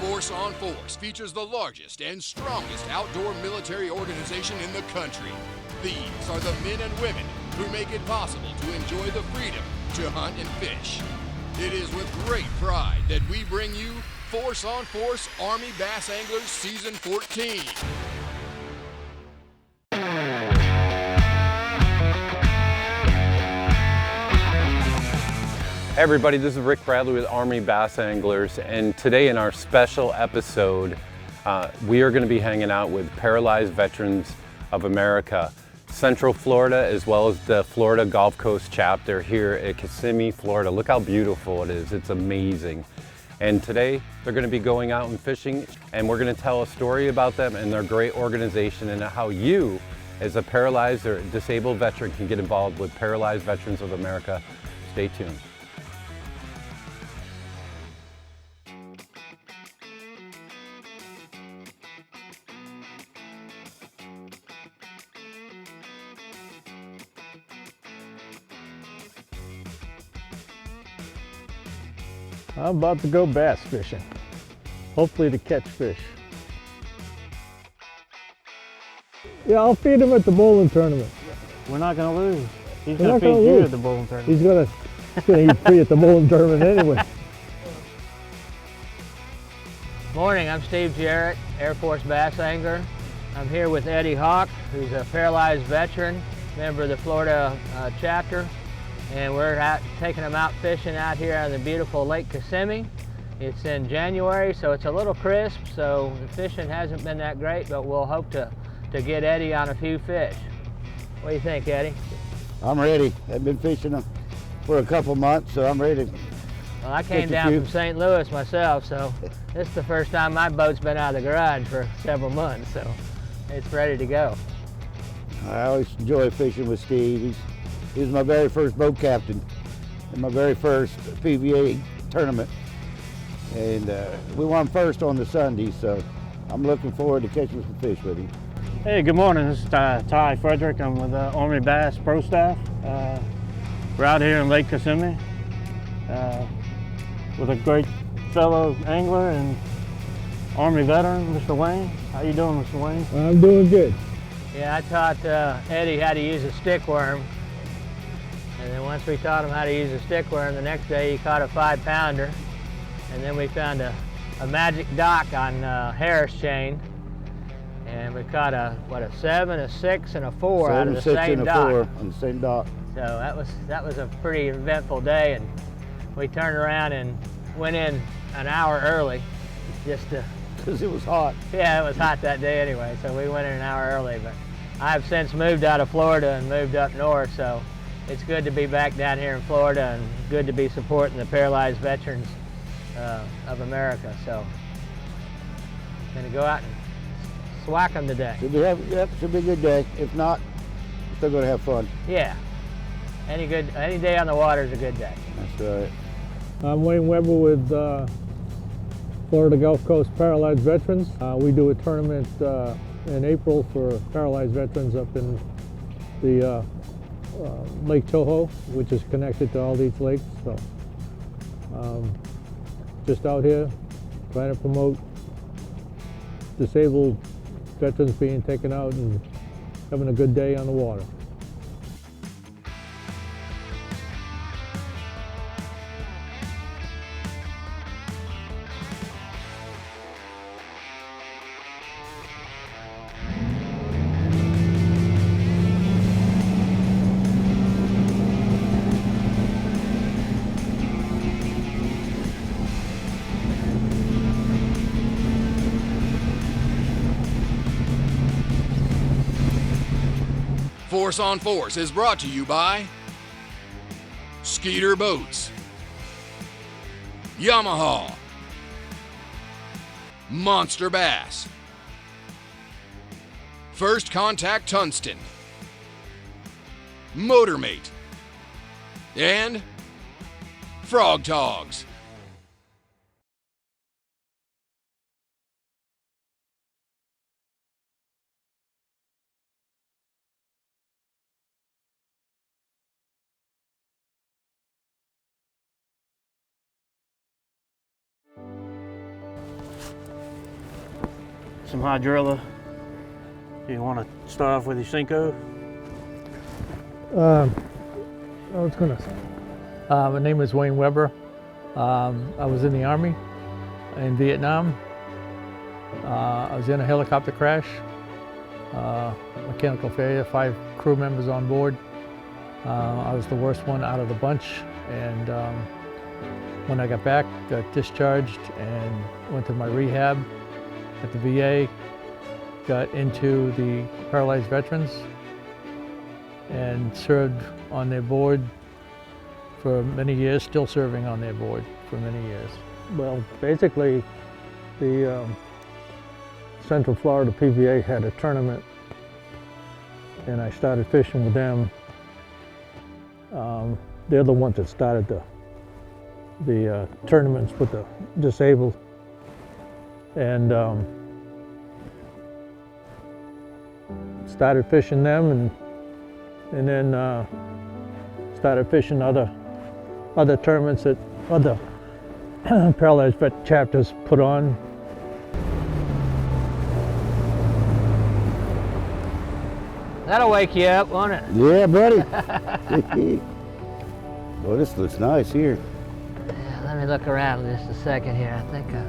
Force on Force features the largest and strongest outdoor military organization in the country. These are the men and women who make it possible to enjoy the freedom to hunt and fish. It is with great pride that we bring you Force on Force Army Bass Anglers Season 14. Hey everybody, this is Rick Bradley with Army Bass Anglers, and today in our special episode, we are going to be hanging out with Paralyzed Veterans of America, Central Florida, as well as the Florida Gulf Coast chapter here at Kissimmee, Florida. Look how beautiful it is. It's amazing. And today they're going to be going out and fishing, and we're going to tell a story about them and their great organization and how you, as a paralyzed or disabled veteran, can get involved with Paralyzed Veterans of America. Stay tuned. I'm about to go bass fishing, hopefully to catch fish. Yeah, I'll feed him at the bowling tournament. We're not going to lose. He's going to feed you at the bowling tournament. He's going to eat free at the bowling tournament anyway. Morning, I'm Steve Jarrett, Air Force bass angler. I'm here with Eddie Hawk, who's a paralyzed veteran, member of the Florida chapter. And we're taking them out fishing out here on the beautiful Lake Kissimmee. It's in January, so it's a little crisp, so the fishing hasn't been that great, but we'll hope to get Eddie on a few fish. What do you think, Eddie? I'm ready. I've been fishing for a couple months, so I'm ready. Well, I came down from St. Louis myself, so this is the first time my boat's been out of the garage for several months, so it's ready to go. I always enjoy fishing with Steve. He was my very first boat captain in my very first PVA tournament. And we won first on the Sunday, so I'm looking forward to catching some fish with him. Hey, good morning. This is Ty Frederick. I'm with Army Bass Pro Staff. We're out here in Lake Kissimmee with a great fellow angler and Army veteran, Mr. Wayne. How you doing, Mr. Wayne? I'm doing good. Yeah, I taught Eddie how to use a stick worm. And then once we taught him how to use a stick worm, the next day he caught a 5-pounder. And then we found a magic dock on Harris chain. And we caught a 7, a 6, and a 4 out of the same dock. 4 on the same dock. So that was a pretty eventful day, and we turned around and went in an hour early just to... Because it was hot. Yeah, it was hot that day anyway, so we went in an hour early. But I've since moved out of Florida and moved up north, so it's good to be back down here in Florida and good to be supporting the Paralyzed Veterans of America. So I'm going to go out and swack them today. Should be a good day. If not, we're still going to have fun. Yeah. Any day on the water is a good day. That's right. I'm Wayne Weber with Florida Gulf Coast Paralyzed Veterans. We do a tournament in April for Paralyzed Veterans up in the Lake Toho, which is connected to all these lakes. So just out here trying to promote disabled veterans being taken out and having a good day on the water. Force on Force is brought to you by Skeeter Boats, Yamaha, Monster Bass, First Contact Tungsten, Motormate, and Frog Togs. some hydrilla. Do you want to start off with your Cinco? I was gonna say, my name is Wayne Weber. I was in the Army in Vietnam. I was in a helicopter crash, mechanical failure, 5 crew members on board. I was the worst one out of the bunch, and when I got back, got discharged and went to my rehab at the VA, got into the Paralyzed Veterans, and served on their board for many years, still serving on their board for many years. Well, basically, the Central Florida PVA had a tournament, and I started fishing with them. They're the ones that started the tournaments with the disabled, and started fishing them, and then started fishing other tournaments that other Paralyzed Vet chapters put on. That'll wake you up, won't it? Yeah, buddy. Well, this looks nice here. Yeah, let me look around just a second here. I think I'll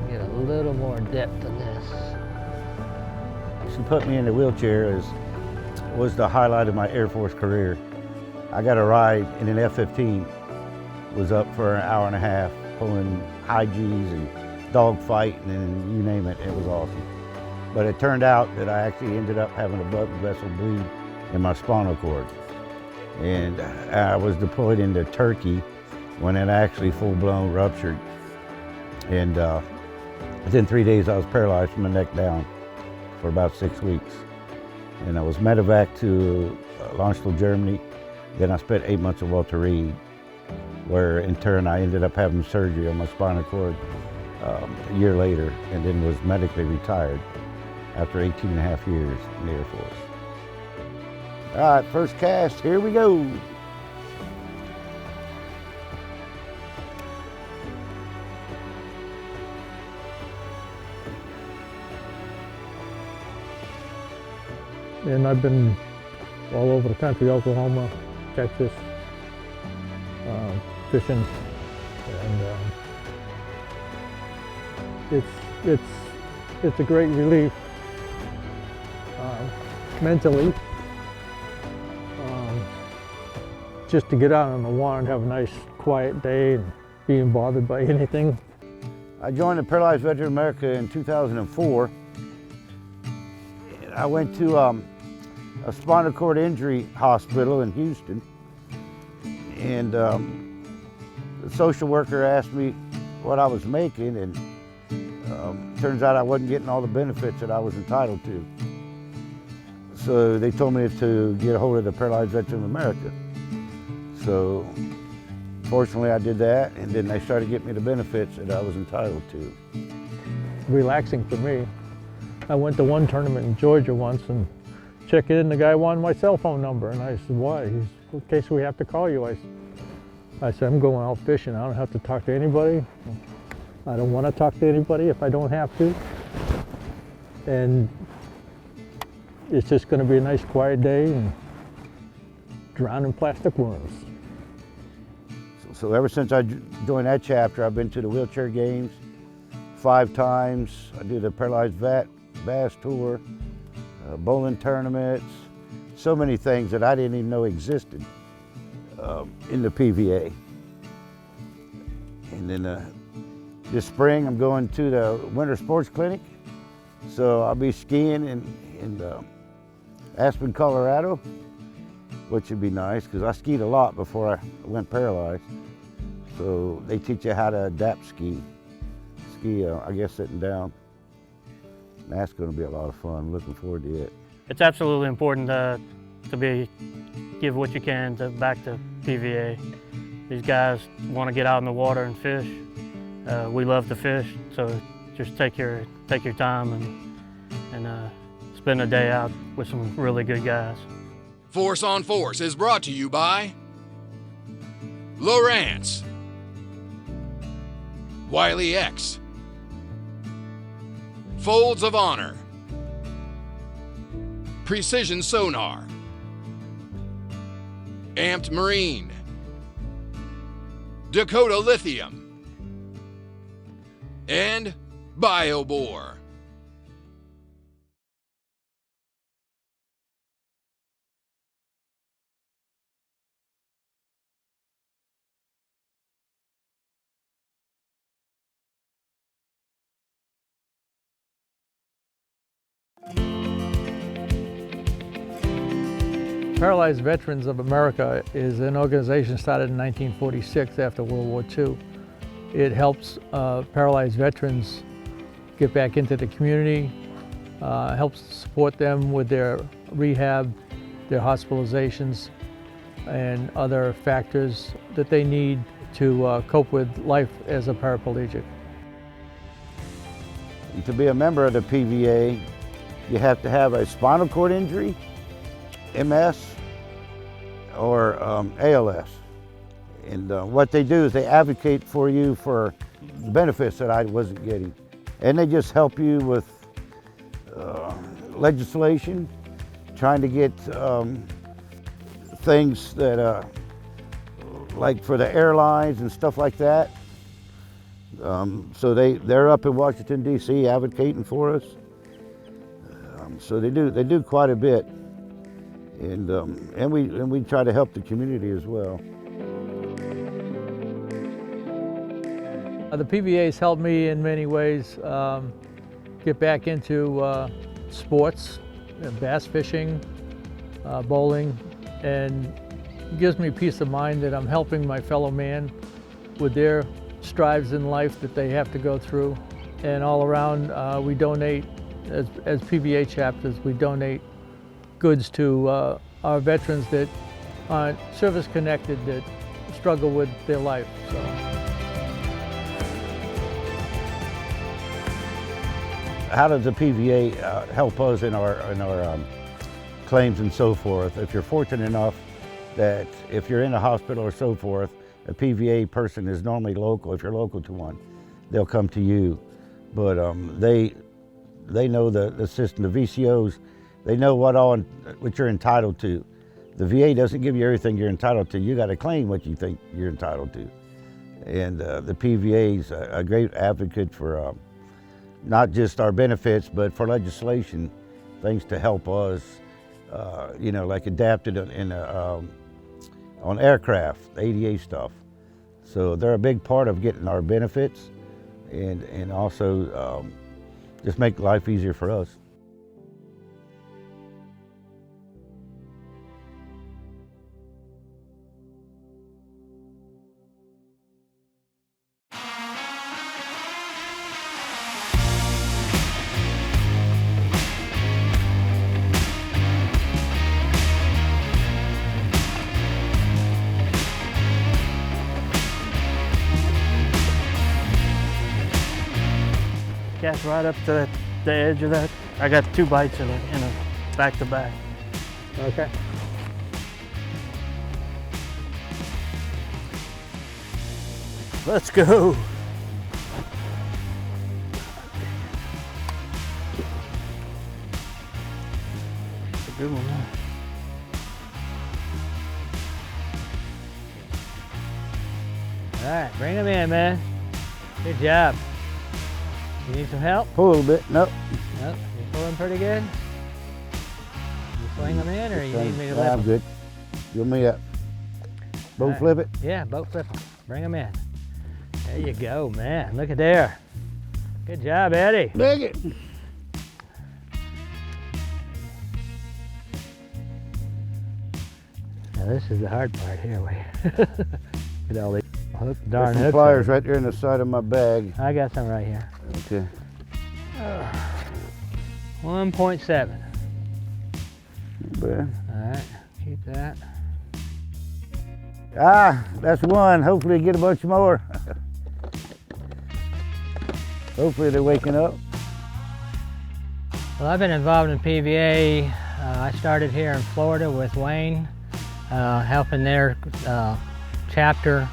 get a little more depth in this. She put me in the wheelchair was the highlight of my Air Force career. I got a ride in an F-15. Was up for an hour and a half, pulling high Gs and dog fight, and you name it. It was awesome. But it turned out that I actually ended up having a blood vessel bleed in my spinal cord. And I was deployed into Turkey when it actually full-blown ruptured. And within 3 days, I was paralyzed from the neck down for about 6 weeks. And I was medevac to Landstuhl, Germany. Then I spent 8 months at Walter Reed, where in turn I ended up having surgery on my spinal cord a year later, and then was medically retired after 18 and a half years in the Air Force. All right, first cast, here we go. And I've been all over the country, Oklahoma, Texas, fishing, and it's a great relief mentally, just to get out on the water and have a nice quiet day and being bothered by anything. I joined the Paralyzed Veterans of America in 2004. I went to a spinal cord injury hospital in Houston, and the social worker asked me what I was making, and turns out I wasn't getting all the benefits that I was entitled to. So they told me to get a hold of the Paralyzed Veterans of America. So fortunately I did that, and then they started getting me the benefits that I was entitled to. Relaxing for me. I went to one tournament in Georgia once and checked in, the guy wanted my cell phone number, and I said, why? He's, in case we have to call you. I said, I'm going out fishing. I don't have to talk to anybody. I don't want to talk to anybody if I don't have to. And it's just going to be a nice quiet day and drown in plastic worms. So ever since I joined that chapter, I've been to the wheelchair games 5 times. I do the Paralyzed Bass Tour, bowling tournaments, so many things that I didn't even know existed in the PVA. And then this spring I'm going to the Winter Sports Clinic. So I'll be skiing in Aspen, Colorado, which would be nice because I skied a lot before I went paralyzed. So they teach you how to adapt ski, I guess sitting down. That's going to be a lot of fun. I'm looking forward to it. It's absolutely important to give what you can back to PVA. These guys want to get out in the water and fish. We love to fish, so just take your time and spend a day out with some really good guys. Force on Force is brought to you by Lowrance, Wiley X, Folds of Honor, Precision Sonar, Amped Marine, Dakota Lithium, and BioBore. Paralyzed Veterans of America is an organization started in 1946 after World War II. It helps paralyzed veterans get back into the community, helps support them with their rehab, their hospitalizations, and other factors that they need to cope with life as a paraplegic. To be a member of the PVA, you have to have a spinal cord injury, MS, or ALS. And what they do is they advocate for you for benefits that I wasn't getting. And they just help you with legislation, trying to get things that, like for the airlines and stuff like that. So they're up in Washington, D.C. advocating for us. So they do quite a bit. And we try to help the community as well. The PVA has helped me in many ways get back into sports, bass fishing, bowling, and gives me peace of mind that I'm helping my fellow man with their strives in life that they have to go through. And all around, we donate, as PVA chapters, we donate goods to our veterans that aren't service connected, that struggle with their life. So. How does the PVA help us in our claims and so forth? If you're fortunate enough that if you're in a hospital or so forth, a PVA person is normally local. If you're local to one, they'll come to you. But they know the system, the VCOs. They know what you're entitled to. The VA doesn't give you everything you're entitled to. You got to claim what you think you're entitled to. And the PVA is a great advocate for not just our benefits, but for legislation, things to help us, like adapted on aircraft, ADA stuff. So they're a big part of getting our benefits and also just make life easier for us. Cast right up to the edge of that. I got 2 bites in a back to back. Okay. Let's go. That's a good one, huh? All right, bring them in, man. Good job. You need some help? Pull a little bit. Nope. Nope. You pulling pretty good? You swing them in, or you need me to lift I'm them? good. You want me to boat Right. flip it? Yeah, boat flip them. Bring them in. There you go, man. Look at there. Good job, Eddie. Dig it. Now this is the hard part here. Look at all these darn There's some hooks. pliers right there in the side of my bag. I got some right here. Okay. 1.7. Bad. All right, keep that. That's one. Hopefully get a bunch more. Hopefully they're waking up. Well, I've been involved in PVA. I started here in Florida with Wayne, helping their chapter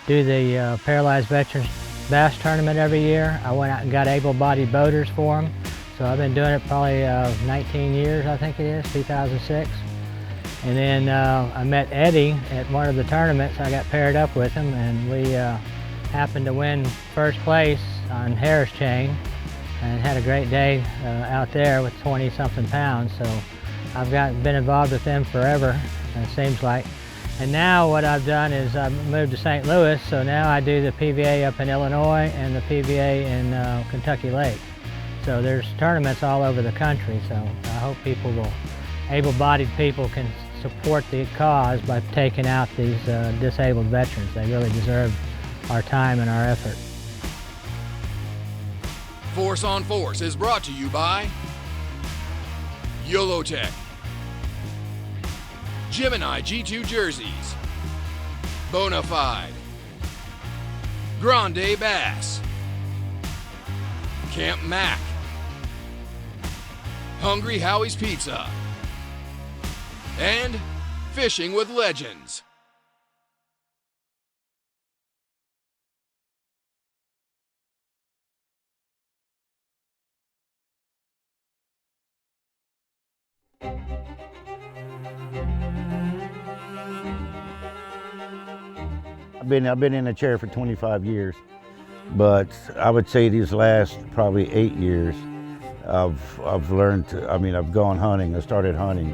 do the Paralyzed Veterans bass tournament every year. I went out and got able-bodied boaters for them. So I've been doing it probably 19 years, I think it is, 2006. And then I met Eddie at one of the tournaments. I got paired up with him, and we happened to win first place on Harris chain and had a great day out there with 20-something pounds. So I've been involved with them forever, it seems like. And now what I've done is I've moved to St. Louis, so now I do the PVA up in Illinois and the PVA in Kentucky Lake. So there's tournaments all over the country, so I hope able-bodied people can support the cause by taking out these disabled veterans. They really deserve our time and our effort. Force on Force is brought to you by YOLOTech, Gemini G2 jerseys, Bonafide, Grande Bass, Camp Mack, Hungry Howie's Pizza, and Fishing with Legends. I've been in the chair for 25 years, but I would say these last probably 8 years, I've learned to, I've gone hunting. I started hunting,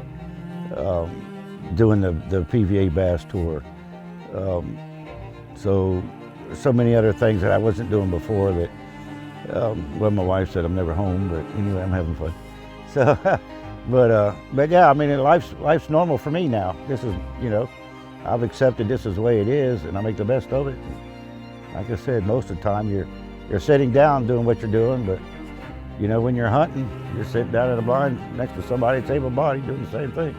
doing the PVA bass tour. So many other things that I wasn't doing before that, well, my wife said I'm never home, but anyway, I'm having fun. So, but yeah, life's normal for me now. This is, I've accepted this is the way it is, and I make the best of it. Like I said, most of the time you're sitting down doing what you're doing, but when you're hunting, you're sitting down in a blind next to somebody that's able-bodied doing the same thing.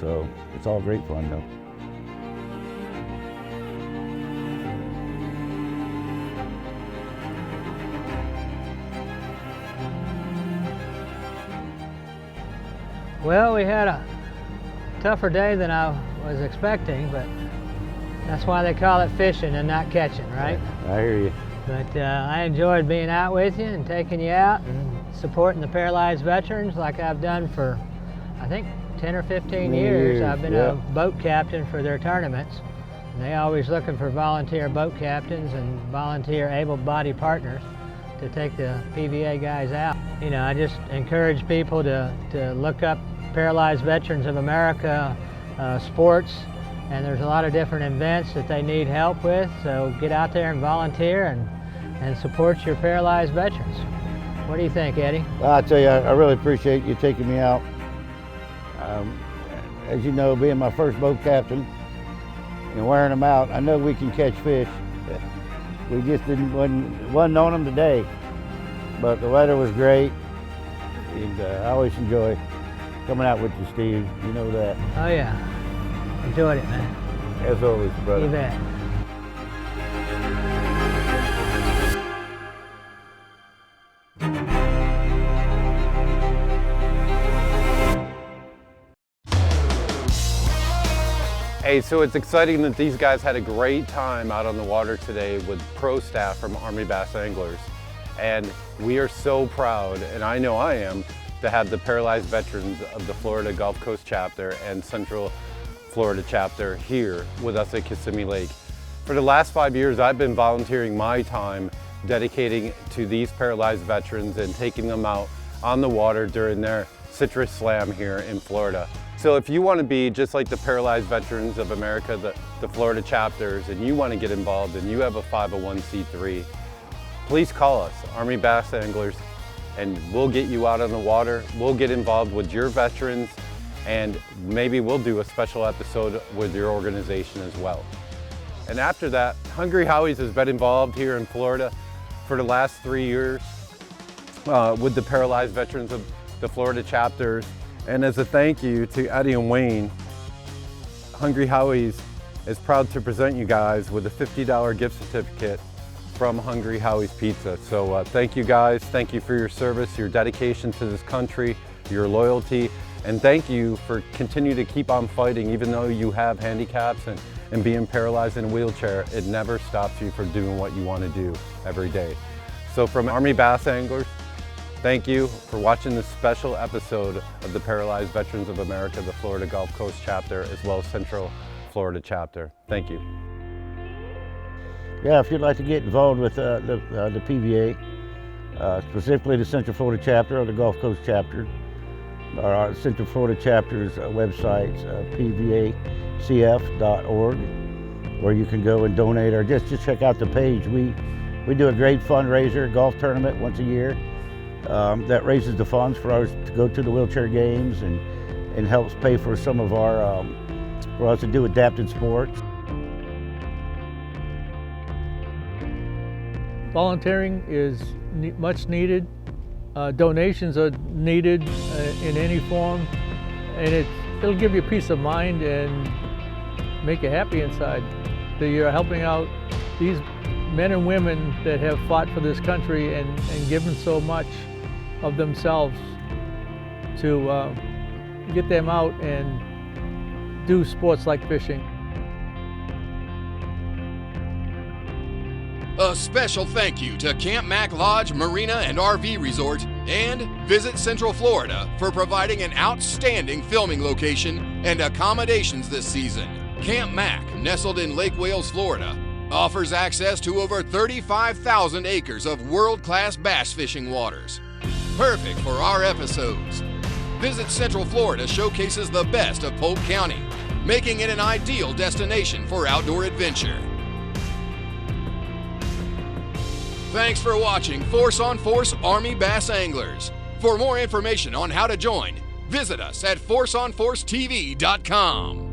So it's all great fun, though. Well, we had a tougher day than I was expecting, but that's why they call it fishing and not catching, right? Yeah, I hear you. But I enjoyed being out with you and taking you out and supporting the paralyzed veterans like I've done for, I think, 10 or 15 years. I've been a boat captain for their tournaments. And they always looking for volunteer boat captains and volunteer able-bodied partners to take the PVA guys out. I just encourage people to look up Paralyzed Veterans of America sports, and there's a lot of different events that they need help with, so get out there and volunteer and support your paralyzed veterans. What do you think, Eddie? Well, I tell you, I really appreciate you taking me out. As you know, being my first boat captain and wearing them out, I know we can catch fish. We just wasn't on them today, but the weather was great, and I always enjoy coming out with you, Steve. You know that. Oh yeah, enjoyed it, man. As always, brother. You bet. Hey, so it's exciting that these guys had a great time out on the water today with pro staff from Army Bass Anglers. And we are so proud, and I know I am, to have the Paralyzed Veterans of the Florida Gulf Coast chapter and Central Florida chapter here with us at Kissimmee Lake. For the last 5 years, I've been volunteering my time dedicating to these paralyzed veterans and taking them out on the water during their citrus slam here in Florida. So if you want to be just like the Paralyzed Veterans of America, the Florida chapters, and you want to get involved and you have a 501c3, please call us, Army Bass Anglers, and we'll get you out on the water. We'll get involved with your veterans, and maybe we'll do a special episode with your organization as well. And after that, Hungry Howie's has been involved here in Florida for the last 3 years with the Paralyzed Veterans of the Florida chapters. And as a thank you to Eddie and Wayne, Hungry Howie's is proud to present you guys with a $50 gift certificate from Hungry Howie's Pizza. So thank you guys, thank you for your service, your dedication to this country, your loyalty, and thank you for continuing to keep on fighting even though you have handicaps and being paralyzed in a wheelchair, it never stops you from doing what you want to do every day. So from Army Bass Anglers, thank you for watching this special episode of the Paralyzed Veterans of America, the Florida Gulf Coast chapter, as well as Central Florida chapter. Thank you. Yeah, if you'd like to get involved with the PVA, specifically the Central Florida chapter or the Gulf Coast chapter, our Central Florida chapter's website's pvacf.org, where you can go and donate or just check out the page. We do a great fundraiser, golf tournament once a year that raises the funds for us to go to the wheelchair games and helps pay for some of our, for us to do adapted sports. Volunteering is much needed. Donations are needed in any form, and it'll give you peace of mind and make you happy inside that you're helping out these men and women that have fought for this country and given so much of themselves to get them out and do sports like fishing. A special thank you to Camp Mack Lodge, Marina, and RV Resort, and Visit Central Florida for providing an outstanding filming location and accommodations this season. Camp Mack, nestled in Lake Wales, Florida, offers access to over 35,000 acres of world-class bass fishing waters. Perfect for our episodes. Visit Central Florida showcases the best of Polk County, making it an ideal destination for outdoor adventure. Thanks for watching Force on Force Army Bass Anglers. For more information on how to join, visit us at forceonforcetv.com.